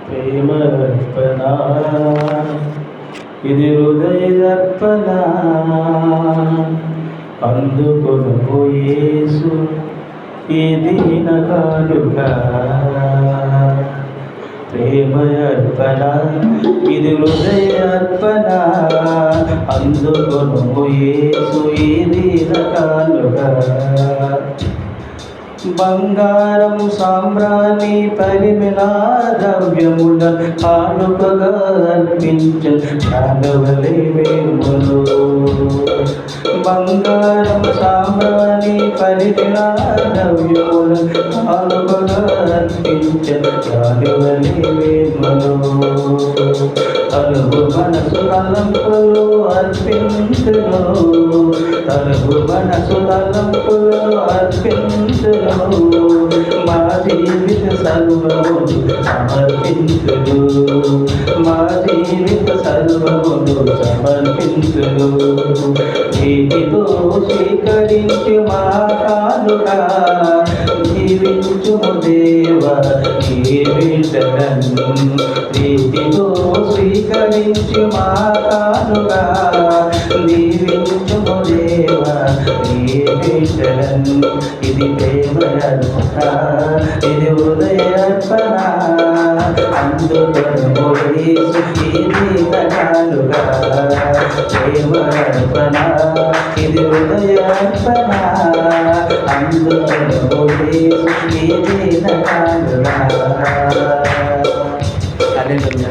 ప్రేమార్పణ ఇది హృదయార్పణ అందుకొను యేసు ఇది నకాలుక ప్రేమార్పణ ఇది హృదయార్పణ అందుకొను యేసు ఇది నకాలుక బంగారం సామ్రాణి పరిమళ ద్రవ్యముల కానుకగా అర్పించు త్యాగవలే వేములు బంగారం సామ్రాణి పరిమళ ద్రవ్యముల కానుకగా అర్పించు త్యాగవలే వేములు తలుపు మనసు తలంపులు అర్పించును తలుపు మనసు తలంపులు అర్పించును మా జీవిత సర్వమును సమర్పించును మా జీవిత సర్వమును సమర్పించును నీతితో స్వీకరించు మా కానుక జీవించుము దేవా నీ బిడ్డలను నీతితో స్వీకరించు మా కానుక జీవించుము దేవా నీ బిడ్డలను ఇది ప్రేమయర్పణ ఇది హృదయార్పణ అందుకొను యేసు ఇది నకాలుక ప్రేమయర్పణ ఇది హృదయార్పణ అందుకొను యేసు ఇది నకాలుక. హల్లెలూయా.